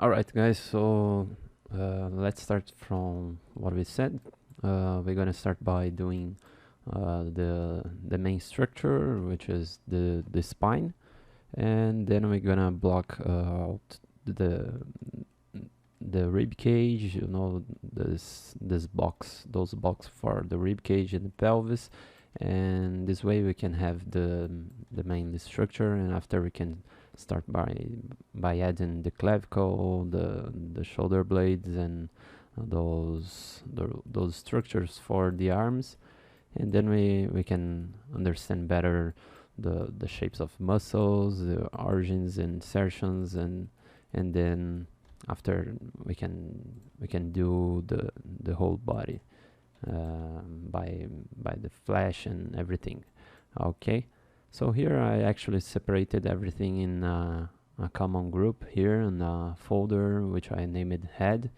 Alright guys, so let's start from what we said. We're gonna start by doing the main structure, which is the spine, and then we're gonna block out the rib cage, you know, this box, those box for the rib cage and the pelvis, and this way we can have the main structure, and after we can start by adding the clavicle, the shoulder blades, and those structures for the arms, and then we can understand better the shapes of muscles, the origins and insertions, and then after we can do the whole body by the flesh and everything. Okay, so here I actually separated everything in a common group here in a folder which I named head,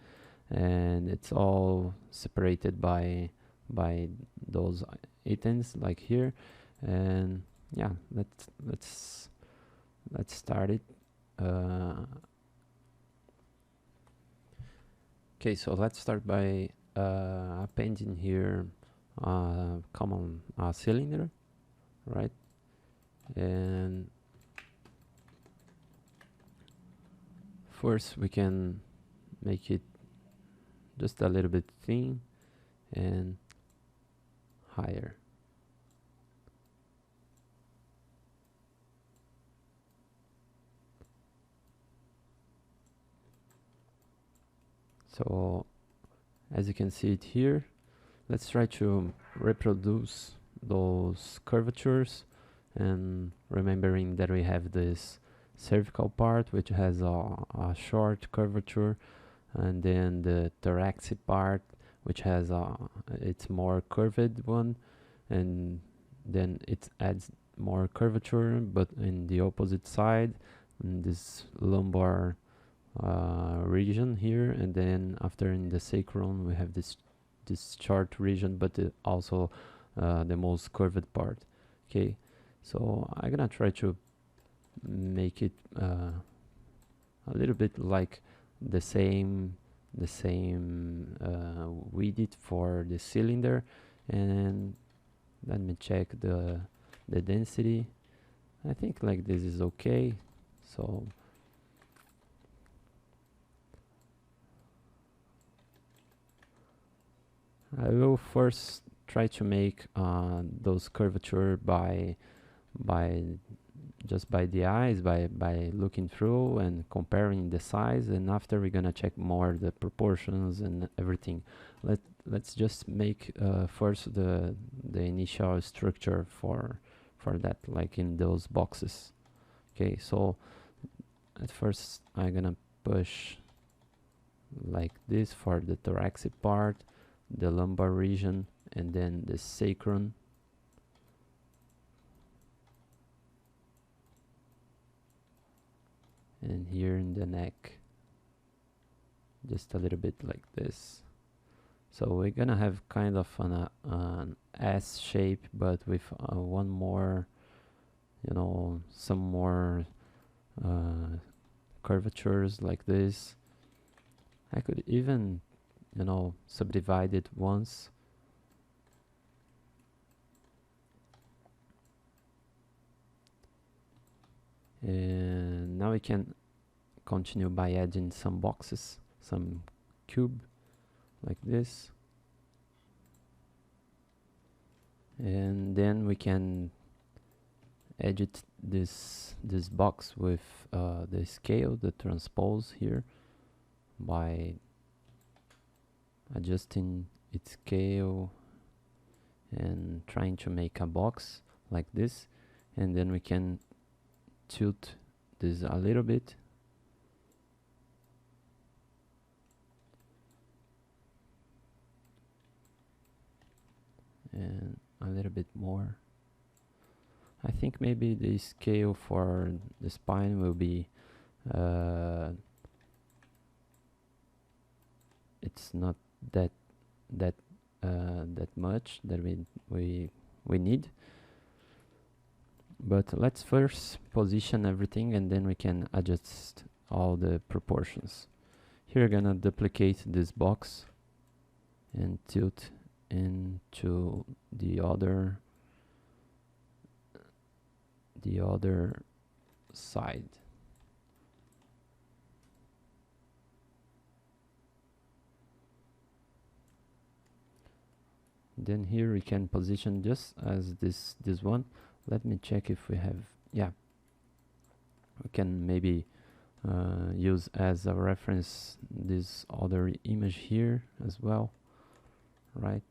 and it's all separated by those items like here. And yeah, let's start it. Okay, so let's start by appending here common cylinder, right? And first we can make it just a little bit thin and higher. So as you can see it here, let's try to reproduce those curvatures, and remembering that we have this cervical part which has a short curvature, and then the thoracic part which has it's more curved one, and then it adds more curvature but in the opposite side in this lumbar region here, and then after in the sacrum we have this short region, but also the most curved part. Okay, so I'm gonna try to make it a little bit like the same we did for the cylinder. And let me check the density. I think like this is okay. So I will first try to make those curvature by just by the eyes, by looking through and comparing the size, and after we're gonna check more the proportions and everything. Let's just make first the initial structure for that, like in those boxes. Okay, so at first I'm gonna push like this for the thoracic part, the lumbar region, and then the sacrum, and here in the neck just a little bit like this. So we're gonna have kind of an S shape, but with one more, you know, some more curvatures like this. I could even, you know, subdivide it once. And now we can continue by adding some boxes, some cube like this, and then we can edit this box with the scale, the transpose here, by adjusting its scale and trying to make a box like this. And then we can tilt this a little bit, and a little bit more. I think maybe the scale for the spine will be it's not that much that we need. But let's first position everything, and then we can adjust all the proportions. Here I'm gonna duplicate this box and tilt into the other side. Then here we can position just as this one. Let me check if we have, yeah, we can maybe use as a reference this other image here as well, right?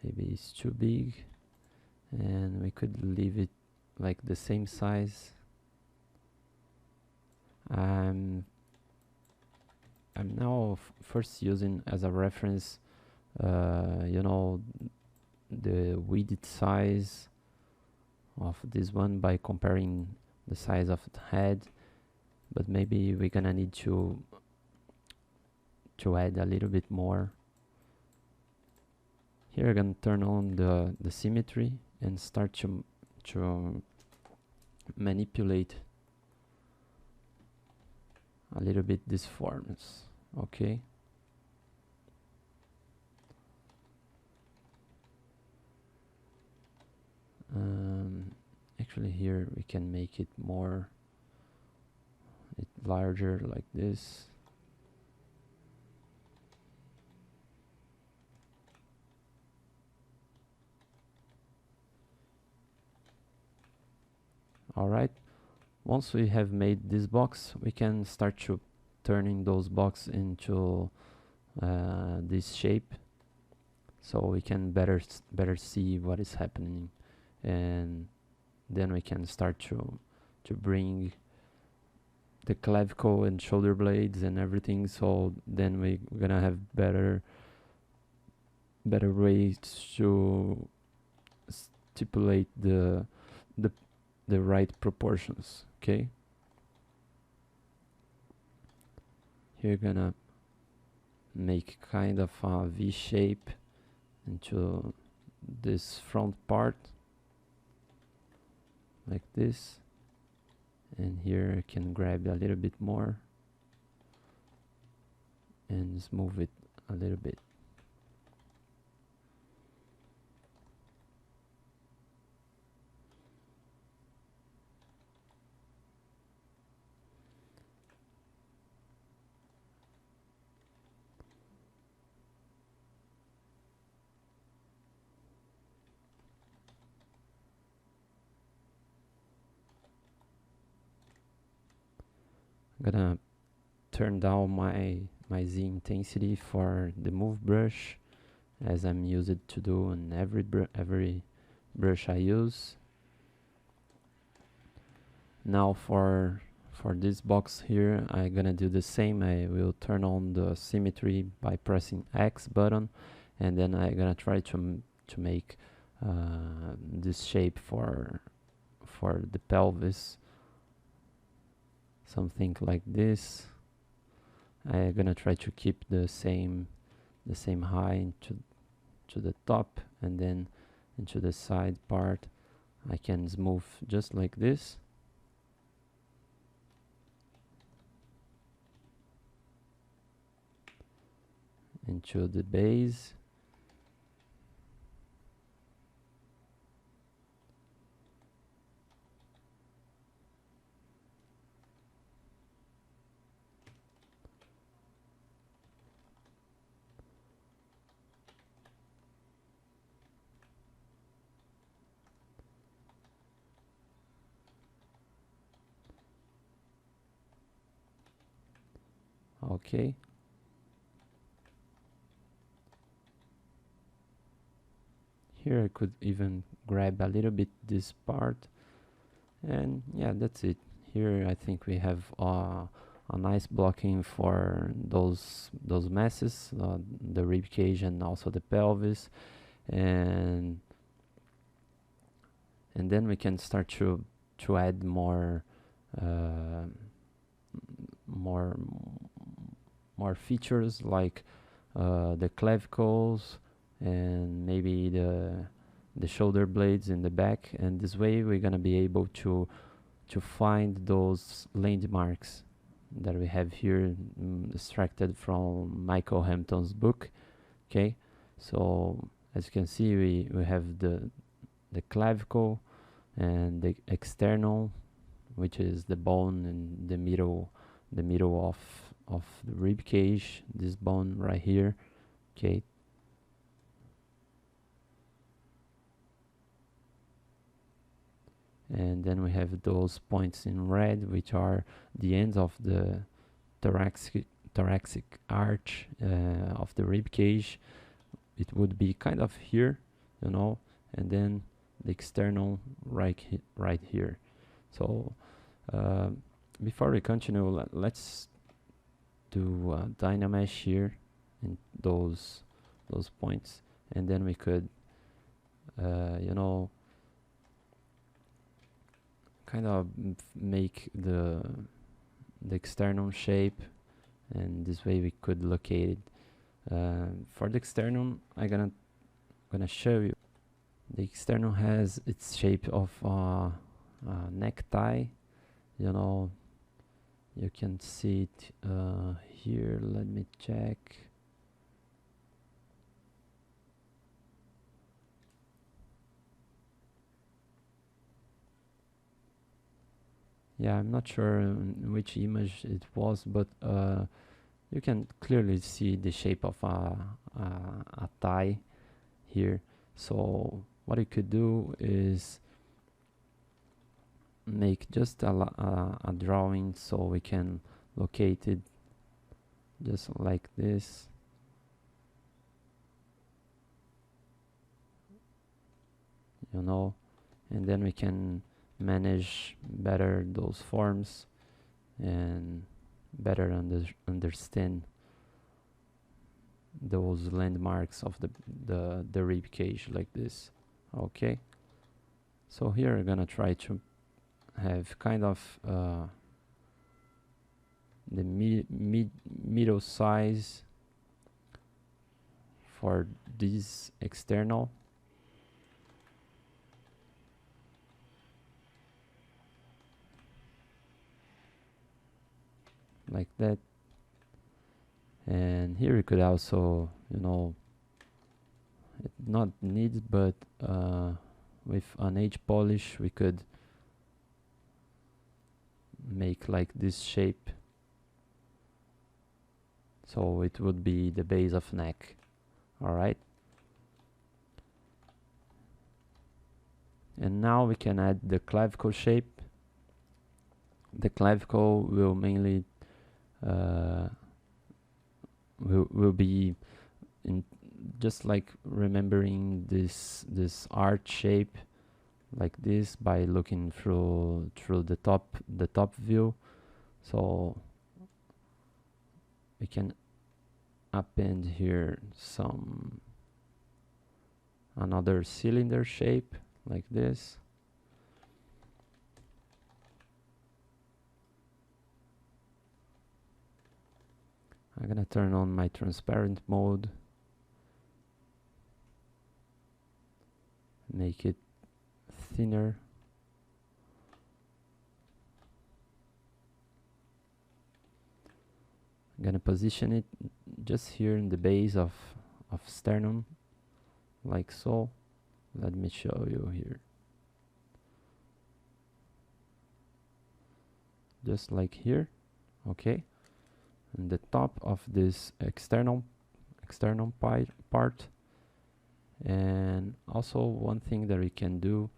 Maybe it's too big, and we could leave it like the same size. I'm now first using as a reference, you know, the width size of this one by comparing the size of the head, but maybe we're gonna need to add a little bit more. Here I'm gonna turn on the symmetry and start to manipulate a little bit these forms. Okay. Actually here we can make it larger like this. Alright, once we have made this box, we can start to turning those boxes into this shape, so we can better see what is happening, and then we can start to bring the clavicle and shoulder blades and everything, so then we're gonna have better ways to stipulate the right proportions. Okay, here gonna make kind of a V shape into this front part like this, and here I can grab a little bit more and just move it a little bit. I'm gonna turn down my Z intensity for the move brush, as I'm used to do on every brush I use. Now for this box here, I'm gonna do the same. I will turn on the symmetry by pressing X button, and then I'm gonna try to make this shape for the pelvis, something like this. I'm gonna try to keep the same height to the top, and then into the side part I can smooth just like this. Into the base. Okay. Here I could even grab a little bit this part, and yeah, that's it. Here I think we have a nice blocking for those masses, the rib cage and also the pelvis, and then we can start to add more features like the clavicles, and maybe the shoulder blades in the back, and this way we're gonna be able to find those landmarks that we have here, extracted from Michael Hampton's book. Okay, so as you can see, we have the clavicle and the external, which is the bone in the middle of the rib cage, this bone right here. Okay, and then we have those points in red, which are the ends of the thoracic arch of the rib cage. It would be kind of here, you know, and then the external right here. So before we continue, let's do Dynamesh here in those points, and then we could you know, kind of make the external shape, and this way we could locate it. For the external, I'm gonna show you. The external has its shape of a necktie, you know. You can see it here. Let me check. Yeah, I'm not sure in which image it was, but you can clearly see the shape of a tie here. So what you could do is make just a drawing so we can locate it, just like this. You know, and then we can manage better those forms and better understand those landmarks of the rib cage, like this. Okay, so here I'm gonna try to have kind of the middle size for this external. Like that. And here we could also, you know, it not needed, but with an edge polish we could make like this shape, so it would be the base of neck. All right, and now we can add the clavicle shape. The clavicle will mainly will be in just like remembering this arch shape like this by looking through the top view. So we can append here another cylinder shape like this. I'm gonna turn on my transparent mode, make it thinner. I'm gonna position it just here in the base of sternum, like so. Let me show you here. Just like here, okay. And the top of this external part. And also one thing that we can do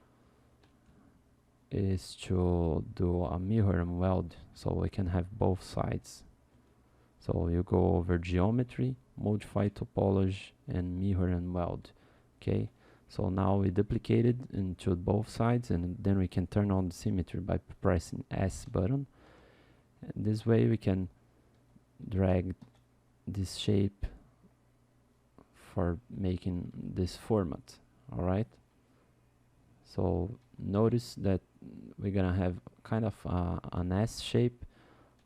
is to do a mirror and weld, so we can have both sides. So you go over geometry, modify topology, and mirror and weld. Okay, so now we duplicated into both sides, and then we can turn on the symmetry by pressing S button. And this way we can drag this shape for making this format. All right, so notice that we're gonna have kind of an S shape,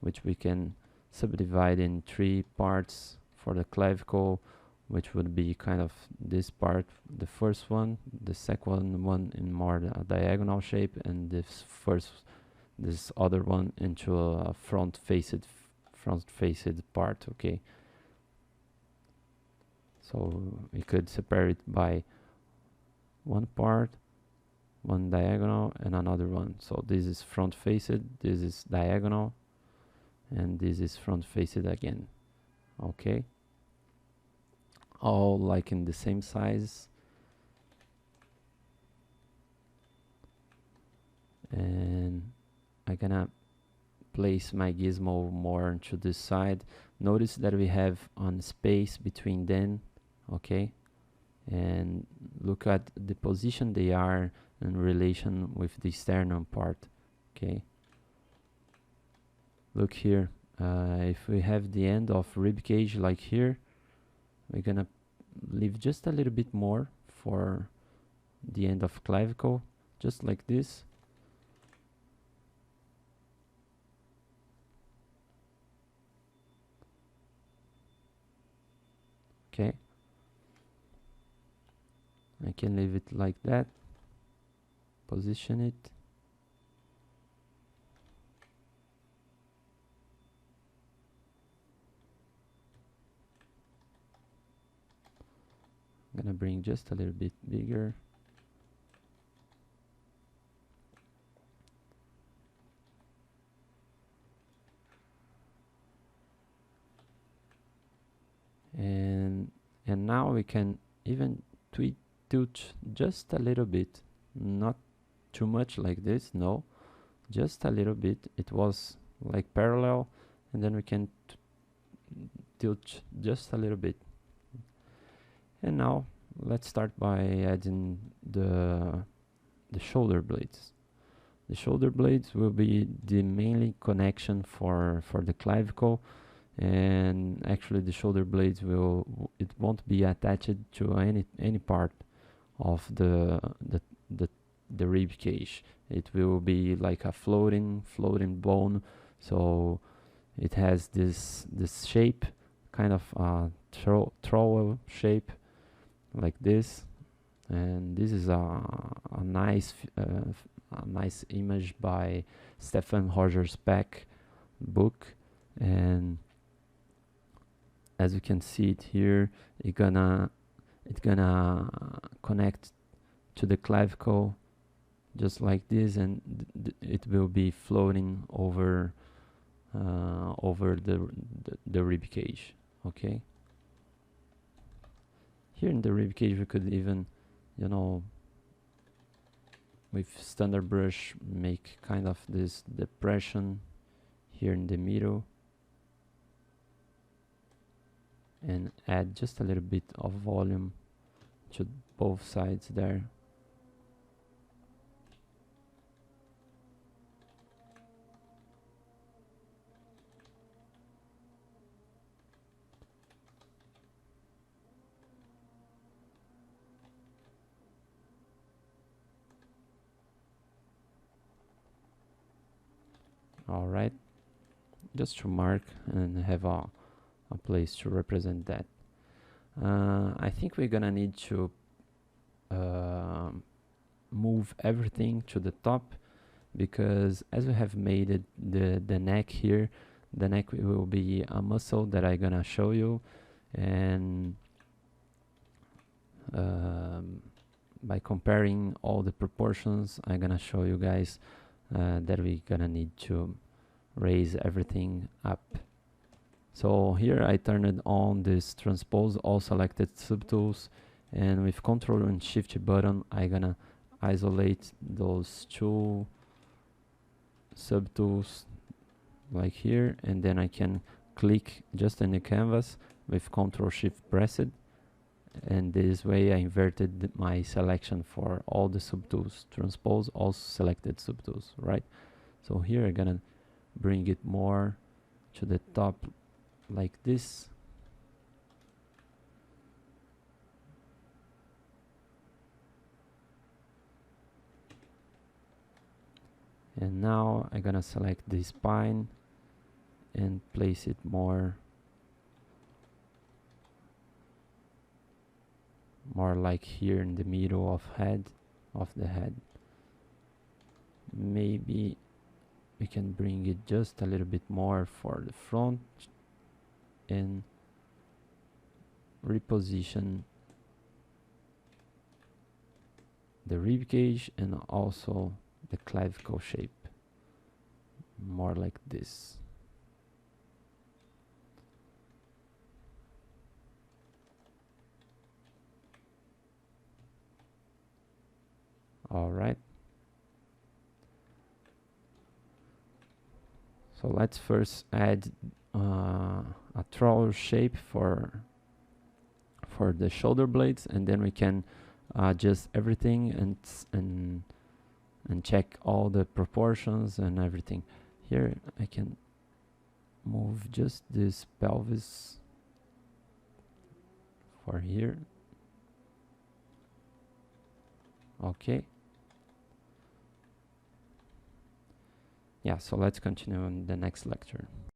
which we can subdivide in 3 parts for the clavicle, which would be kind of this part, the first one, the second one in more a diagonal shape, and this other one into a front faced part. Okay, so we could separate by one part, one diagonal, and another one. So this is front faced, this is diagonal, and this is front faced again. Okay, all like in the same size. And I'm gonna place my gizmo more to this side. Notice that we have on space between them. Okay, and look at the position they are in relation with the sternum part. Okay, look here, if we have the end of rib cage like here, we're gonna leave just a little bit more for the end of clavicle, just like this. Okay, I can leave it like that, position it, I'm gonna bring just a little bit bigger. And now we can even tilt just a little bit, not too much like this, no, just a little bit. It was like parallel, and then we can tilt just a little bit. And now let's start by adding the shoulder blades. The shoulder blades will be the mainly connection for the clavicle, and actually the shoulder blades it won't be attached to any part of the rib cage. It will be like a floating bone, so it has this shape, kind of trowel shape like this. And this is a nice image by Stefan Rogersbeck book. And as you can see it here, it's gonna connect to the clavicle just like this, and it will be floating over the rib cage. Okay, here in the rib cage we could even, you know, with standard brush make kind of this depression here in the middle, and add just a little bit of volume to both sides there. Alright, just to mark and have a place to represent that. I think we're gonna need to move everything to the top, because as we have made it, the neck here, the neck will be a muscle that I'm gonna show you, and by comparing all the proportions, I'm gonna show you guys that we're gonna need to raise everything up. So here I turned on this transpose all selected subtools, and with Ctrl and Shift button I'm gonna isolate those two subtools like here, and then I can click just in the canvas with Ctrl Shift pressed, and this way I inverted my selection for all the subtools, transpose all selected subtools, right? So here I'm gonna bring it more to the top like this. And now I'm gonna select the spine and place it more more like here in the middle of the head. Maybe we can bring it just a little bit more for the front and reposition the rib cage and also the clavicle shape, more like this. All right. So let's first add a trowel shape for the shoulder blades, and then we can adjust everything and check all the proportions and everything. Here I can move just this pelvis for here. Okay. Yeah, so let's continue in the next lecture.